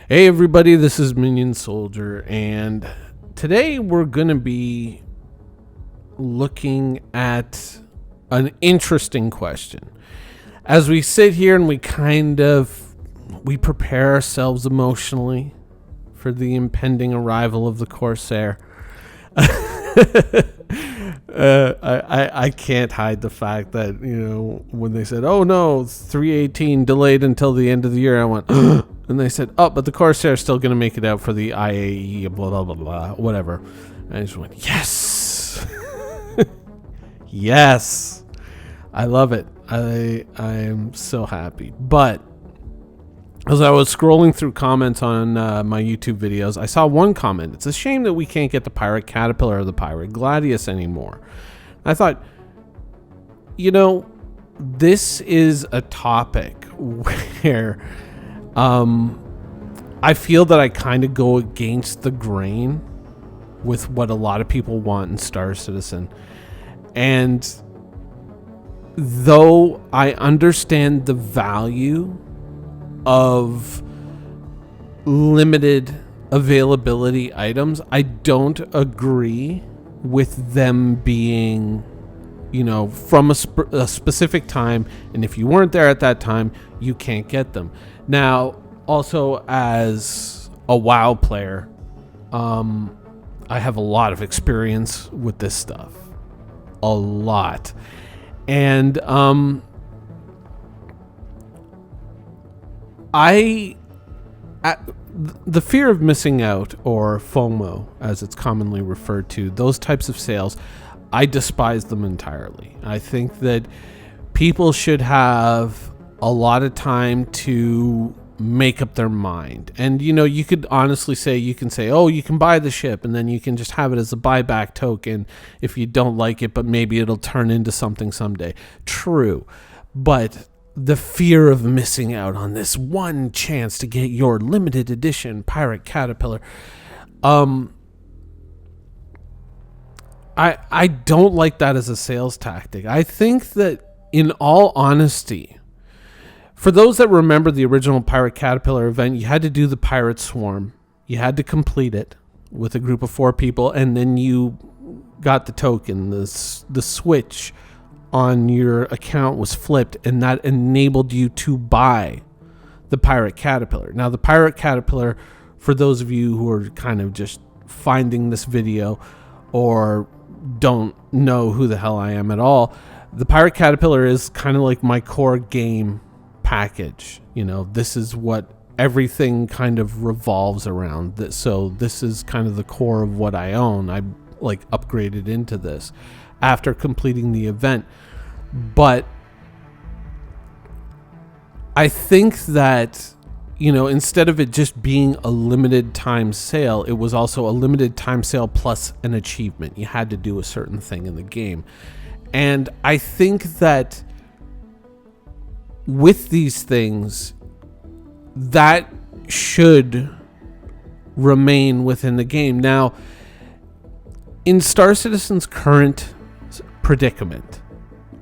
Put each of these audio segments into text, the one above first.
Hey everybody, this is Minion Soldier, and today we're going to be looking at an interesting question. As we sit here and we prepare ourselves emotionally for the impending arrival of the Corsair. I can't hide the fact that, when they said, oh no, 318 delayed until the end of the year, I went, and they said, oh, but the Corsair is still going to make it out for the IAE, blah, blah, blah, blah, whatever. And I just went, yes. Yes. I love it. I am so happy. But as I was scrolling through comments on my YouTube videos, I saw one comment. It's a shame that we can't get the Pirate Caterpillar or the Pirate Gladius anymore. I thought, this is a topic where I feel that I kind of go against the grain with what a lot of people want in Star Citizen. And though I understand the value of limited availability items, I don't agree with them being, from a specific time, and if you weren't there at that time, you can't get them. Now, also as a WoW player, I have a lot of experience with this stuff. A lot. And the fear of missing out, or FOMO as it's commonly referred to, those types of sales, I despise them entirely. I think that people should have a lot of time to make up their mind. And you could honestly say, you can say, oh, you can buy the ship and then you can just have it as a buyback token if you don't like it, but maybe it'll turn into something someday. True. But the fear of missing out on this one chance to get your limited edition Pirate Caterpillar, I don't like that as a sales tactic. I think that, in all honesty, for those that remember the original Pirate Caterpillar event, you had to do the Pirate Swarm. You had to complete it with a group of 4 people, and then you got the token. The switch on your account was flipped, and that enabled you to buy the Pirate Caterpillar. Now, the Pirate Caterpillar, for those of you who are kind of just finding this video or don't know who the hell I am at all, the Pirate Caterpillar is kind of like my core game package. This is what everything kind of revolves around. So this is kind of the core of what I own. I upgraded into this after completing the event. But I think that, instead of it just being a limited time sale, it was also a limited time sale plus an achievement. You had to do a certain thing in the game. And I think that with these things, that should remain within the game. Now, in Star Citizen's current predicament,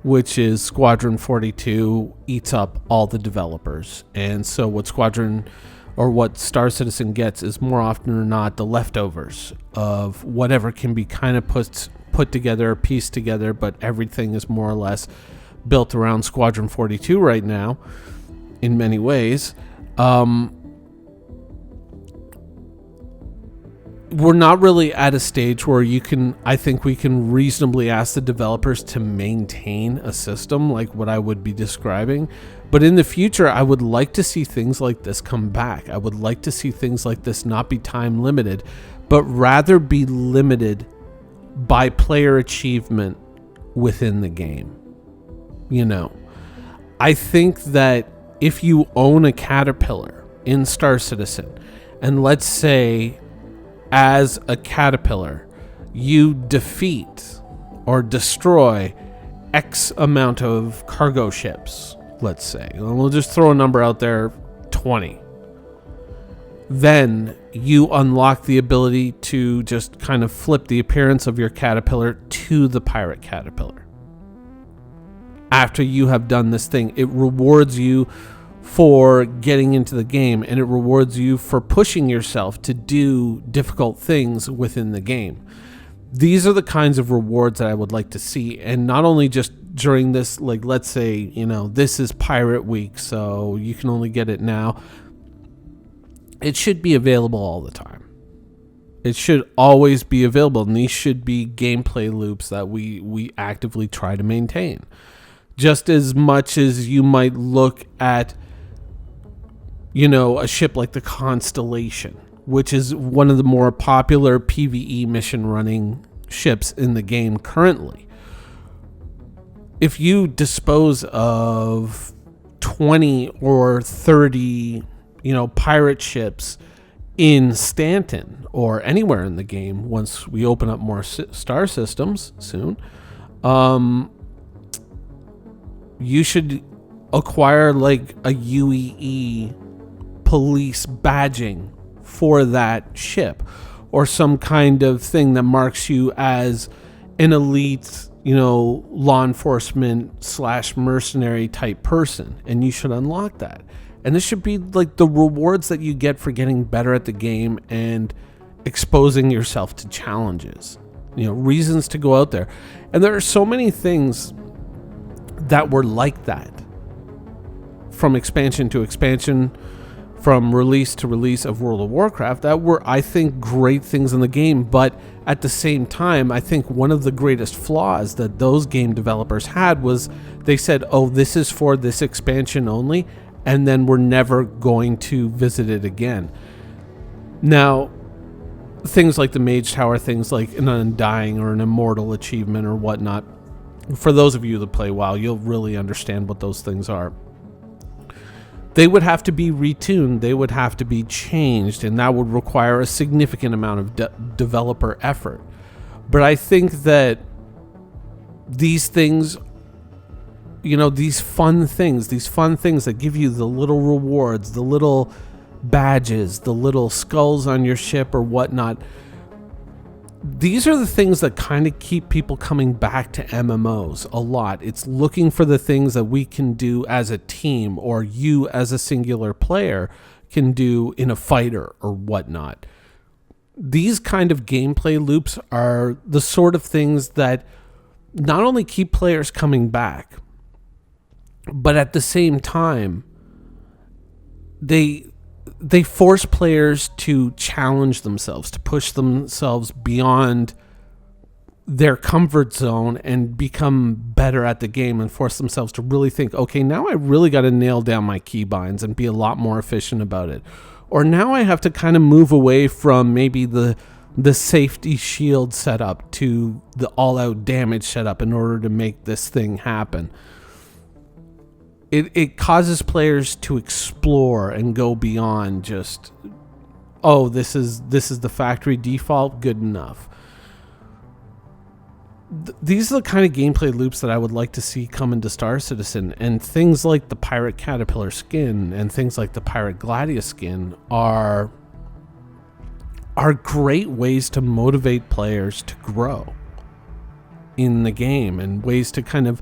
which is Squadron 42 eats up all the developers, and so what Star Citizen gets is more often than not the leftovers of whatever can be kind of put together, pieced together, but everything is more or less built around Squadron 42 right now in many ways. We're not really at a stage where I think we can reasonably ask the developers to maintain a system like what I would be describing. But in the future, I would like to see things like this come back. I would like to see things like this not be time limited, but rather be limited by player achievement within the game. I think that if you own a Caterpillar in Star Citizen, and let's say as a Caterpillar, you defeat or destroy X amount of cargo ships, let's say, and we'll just throw a number out there, 20. Then you unlock the ability to just kind of flip the appearance of your Caterpillar to the Pirate Caterpillar. After you have done this thing, it rewards you for getting into the game, and it rewards you for pushing yourself to do difficult things within the game. These are the kinds of rewards that I would like to see, and not only just during this, like, let's say, this is Pirate Week, so you can only get it now. It should be available all the time. It should always be available, and these should be gameplay loops that we actively try to maintain. Just as much as you might look at, a ship like the Constellation, which is one of the more popular PvE mission running ships in the game currently. If you dispose of 20 or 30, pirate ships in Stanton or anywhere in the game, once we open up more star systems soon, you should acquire like a UEE police badging for that ship, or some kind of thing that marks you as an elite, law enforcement / mercenary type person, and you should unlock that. And this should be like the rewards that you get for getting better at the game and exposing yourself to challenges, reasons to go out there. And there are so many things that were like that, from expansion to expansion, from release to release of World of Warcraft, that were, I think, great things in the game. But at the same time, I think one of the greatest flaws that those game developers had was they said, oh, this is for this expansion only, and then we're never going to visit it again. Now, things like the Mage Tower, things like an Undying or an Immortal achievement or whatnot, for those of you that play WoW, you'll really understand what those things are. They would have to be retuned, they would have to be changed, and that would require a significant amount of developer effort. But I think that these things, these fun things that give you the little rewards, the little badges, the little skulls on your ship or whatnot, these are the things that kind of keep people coming back to MMOs a lot. It's looking for the things that we can do as a team, or you as a singular player can do in a fighter or whatnot. These kind of gameplay loops are the sort of things that not only keep players coming back, but at the same time, they force players to challenge themselves, to push themselves beyond their comfort zone and become better at the game, and force themselves to really think, okay, now I really got to nail down my keybinds and be a lot more efficient about it. Or now I have to kind of move away from maybe the safety shield setup to the all-out damage setup in order to make this thing happen. It causes players to explore and go beyond just, oh, this is the factory default, good enough. These are the kind of gameplay loops that I would like to see come into Star Citizen, and things like the Pirate Caterpillar skin and things like the Pirate Gladius skin are great ways to motivate players to grow in the game, and ways to kind of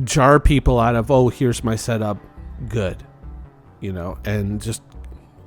jar people out of, oh, here's my setup, good, and just,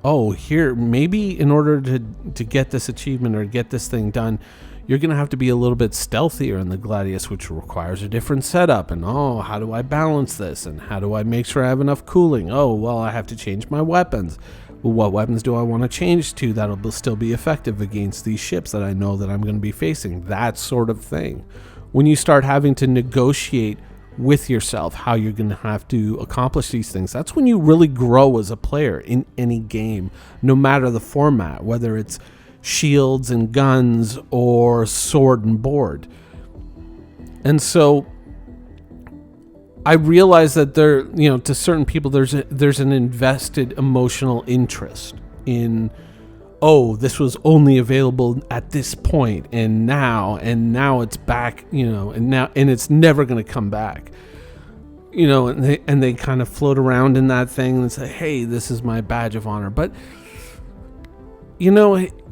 oh, here, maybe in order to get this achievement or get this thing done, you're going to have to be a little bit stealthier in the Gladius, which requires a different setup. And, oh, how do I balance this? And how do I make sure I have enough cooling? Oh, well, I have to change my weapons. Well, what weapons do I want to change to that'll still be effective against these ships that I know that I'm going to be facing? That sort of thing. When you start having to negotiate with yourself how you're going to have to accomplish these things, that's when you really grow as a player in any game, no matter the format, whether it's shields and guns or sword and board. And so I realize that there, to certain people, there's an invested emotional interest in, oh, this was only available at this point, and now it's back, and it's never going to come back, and they kind of float around in that thing and say, hey, this is my badge of honor. But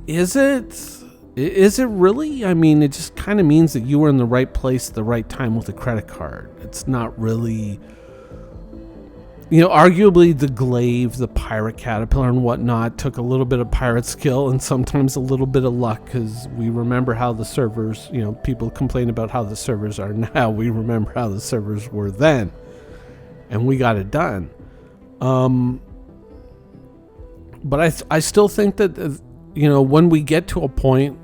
is it really? I mean, it just kind of means that you were in the right place at the right time with a credit card. It's not really arguably the glaive, the pirate caterpillar and whatnot took a little bit of pirate skill and sometimes a little bit of luck, because we remember how the servers, people complain about how the servers are now. We remember how the servers were then, and we got it done. But I still think that, when we get to a point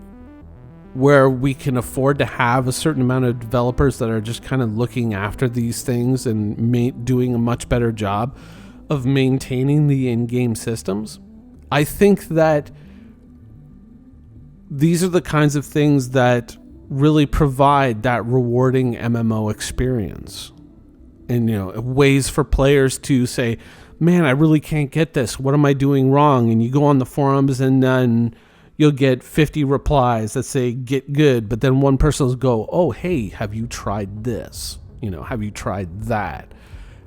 where we can afford to have a certain amount of developers that are just kind of looking after these things and doing a much better job of maintaining the in-game systems, I think that these are the kinds of things that really provide that rewarding MMO experience. And, ways for players to say, man, I really can't get this. What am I doing wrong? And you go on the forums and then you'll get 50 replies that say get good, but then one person will go, oh, hey, have you tried this? Have you tried that?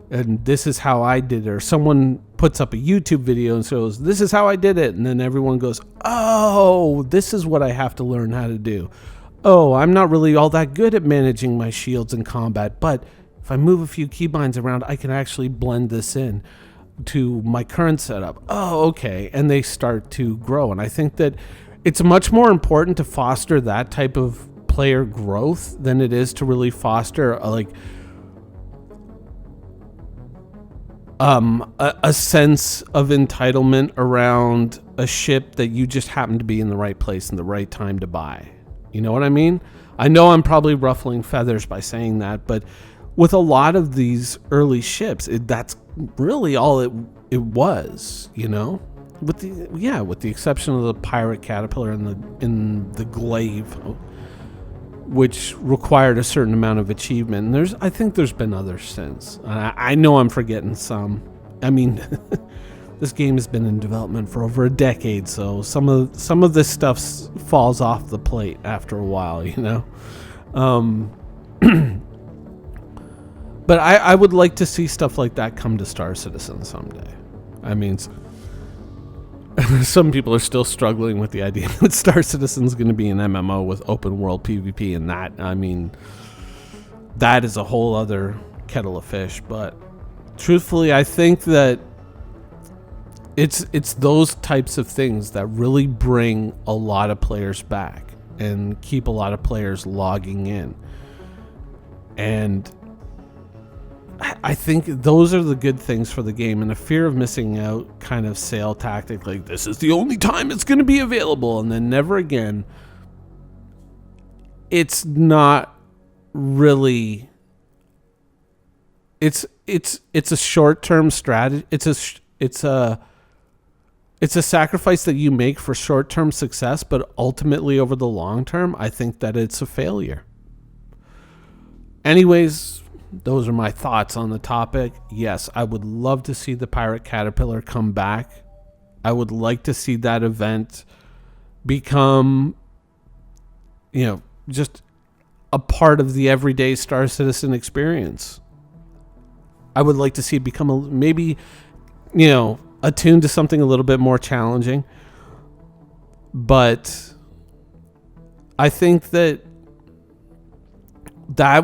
And this is how I did it. Or someone puts up a YouTube video and says, this is how I did it. And then everyone goes, oh, this is what I have to learn how to do. Oh, I'm not really all that good at managing my shields in combat, but if I move a few keybinds around, I can actually blend this in to my current setup. Oh, okay. And they start to grow. And I think that it's much more important to foster that type of player growth than it is to really foster a sense of entitlement around a ship that you just happen to be in the right place in the right time to buy. You know what I mean? I know I'm probably ruffling feathers by saying that, but with a lot of these early ships, that's really all it was, with the exception of the pirate caterpillar and the glaive, which required a certain amount of achievement. And I think there's been others since. I know I'm forgetting some. I mean, this game has been in development for over a decade, so some of this stuff falls off the plate after a while, But I would like to see stuff like that come to Star Citizen someday. I mean, some people are still struggling with the idea that Star Citizen is going to be an MMO with open world PvP, and that is a whole other kettle of fish. But truthfully, I think that it's those types of things that really bring a lot of players back and keep a lot of players logging in. And I think those are the good things for the game, and a fear of missing out kind of sale tactic, like this is the only time it's going to be available and then never again. It's not really. It's a short-term strategy. It's a sacrifice that you make for short-term success, but ultimately over the long term, I think that it's a failure. Anyways, those are my thoughts on the topic. Yes, I would love to see the Pirate Caterpillar come back. I would like to see that event become, just a part of the everyday Star Citizen experience. I would like to see it become maybe, attuned to something a little bit more challenging. But I think that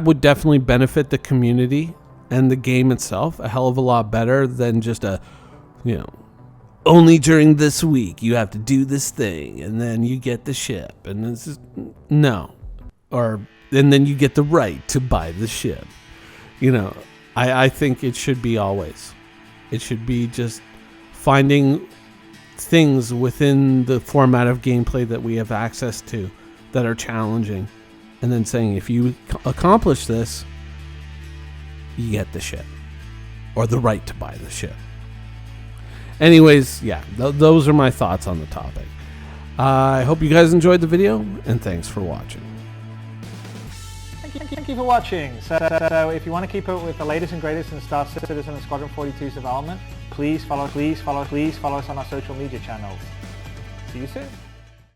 would definitely benefit the community and the game itself a hell of a lot better than just only during this week you have to do this thing and then you get the ship and it's just, no. And then you get the right to buy the ship. I think it should be always. It should be just finding things within the format of gameplay that we have access to that are challenging. And then saying, if you accomplish this, you get the ship. Or the right to buy the ship. Anyways, yeah, those are my thoughts on the topic. I hope you guys enjoyed the video, and thanks for watching. Thank you for watching. So if you want to keep up with the latest and greatest in Star Citizen and Squadron 42's development, please follow us on our social media channels. See you soon.